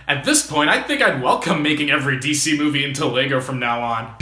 At this point, I think I'd welcome making every DC movie into Lego from now on.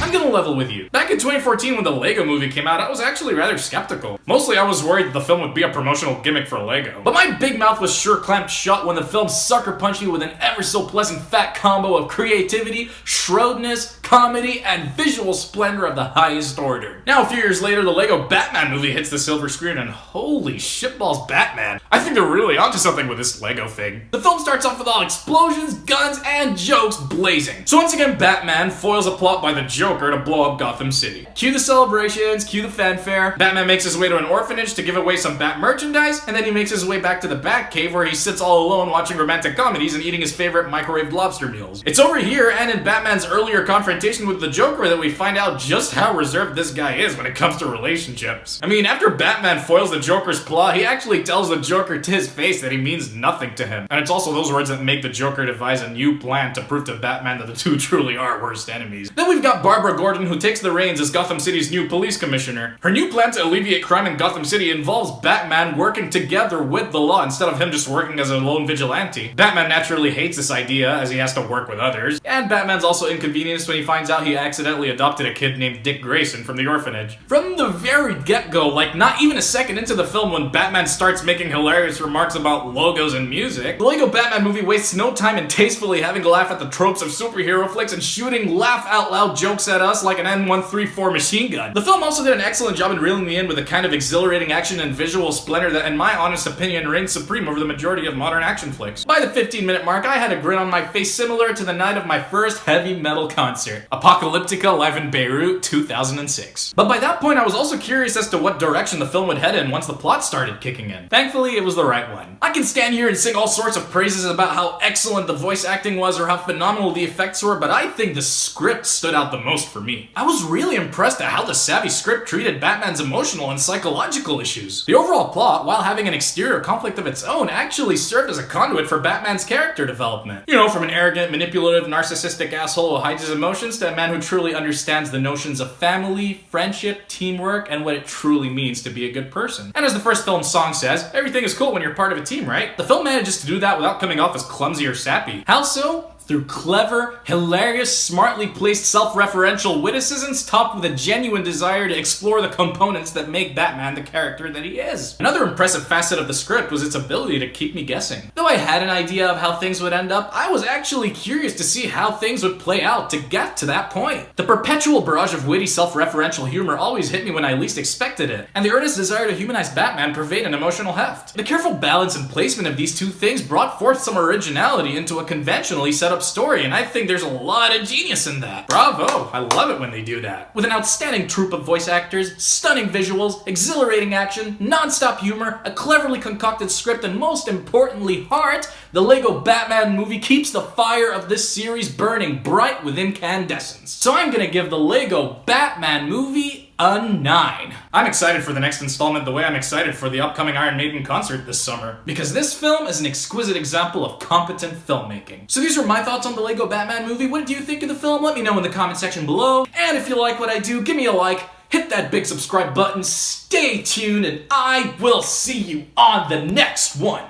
I'm gonna level with you. Back in 2014 when the Lego movie came out, I was actually rather skeptical. Mostly I was worried that the film would be a promotional gimmick for Lego. But my big mouth was sure clamped shut when the film sucker punched me with an ever so pleasant fat combo of creativity, shrewdness, comedy, and visual splendor of the highest order. Now a few years later, the Lego Batman movie hits the silver screen and holy shitballs Batman. I think they're really onto something with this Lego thing. The film starts off with all explosions, guns, and jokes blazing. So once again, Batman foils a plot by the Joker to blow up Gotham City. Cue the celebrations, cue the fanfare. Batman makes his way to an orphanage to give away some Bat merchandise, and then he makes his way back to the Batcave where he sits all alone watching romantic comedies and eating his favorite microwaved lobster meals. It's over here and in Batman's earlier confrontation with the Joker that we find out just how reserved this guy is when it comes to relationships. I mean, after Batman foils the Joker's plot, he actually tells the Joker to his face that he means nothing to him. And it's also those words that make the Joker devise a new plan to prove to Batman that the two truly are worst enemies. Then we've got Barbara Gordon, who takes the reins as Gotham City's new police commissioner. Her new plan to alleviate crime in Gotham City involves Batman working together with the law instead of him just working as a lone vigilante. Batman naturally hates this idea as he has to work with others, and Batman's also inconvenienced when he finds out he accidentally adopted a kid named Dick Grayson from the orphanage. From the very get-go, like not even a second into the film when Batman starts making hilarious remarks about logos and music, the Lego Batman movie wastes no time in tastefully having to laugh at the tropes of superhero flicks and shooting laugh-out-loud jokes at us like an N134 machine gun. The film also did an excellent job in reeling me in with a kind of exhilarating action and visual splendor that, in my honest opinion, reigns supreme over the majority of modern action flicks. By the 15-minute mark, I had a grin on my face similar to the night of my first heavy metal concert, Apocalyptica live in Beirut, 2006. But by that point, I was also curious as to what direction the film would head in once the plot started kicking in. Thankfully, it was the right one. I can stand here and sing all sorts of praises about how excellent the voice acting was or how phenomenal the effects were, but I think the script stood out the most for me. I was really impressed at how the savvy script treated Batman's emotional and psychological issues. The overall plot, while having an exterior conflict of its own, actually served as a conduit for Batman's character development. You know, from an arrogant, manipulative, narcissistic asshole who hides his emotions to a man who truly understands the notions of family, friendship, teamwork, and what it truly means to be a good person. And as the first film's song says, everything is cool when you're part of a team, right? The film manages to do that without coming off as clumsy or sappy. How so? Through clever, hilarious, smartly placed self-referential witticisms topped with a genuine desire to explore the components that make Batman the character that he is. Another impressive facet of the script was its ability to keep me guessing. Though I had an idea of how things would end up, I was actually curious to see how things would play out to get to that point. The perpetual barrage of witty, self-referential humor always hit me when I least expected it, and the earnest desire to humanize Batman pervade an emotional heft. The careful balance and placement of these two things brought forth some originality into a conventionally set up story, and I think there's a lot of genius in that. Bravo! I love it when they do that. With an outstanding troupe of voice actors, stunning visuals, exhilarating action, non-stop humor, a cleverly concocted script, and most importantly, heart, the Lego Batman movie keeps the fire of this series burning bright with incandescence. So I'm gonna give the Lego Batman movie a 9. I'm excited for the next installment the way I'm excited for the upcoming Iron Maiden concert this summer, because this film is an exquisite example of competent filmmaking. So these are my thoughts on the Lego Batman movie. What do you think of the film? Let me know in the comment section below. And if you like what I do, give me a like, hit that big subscribe button, stay tuned, and I will see you on the next one.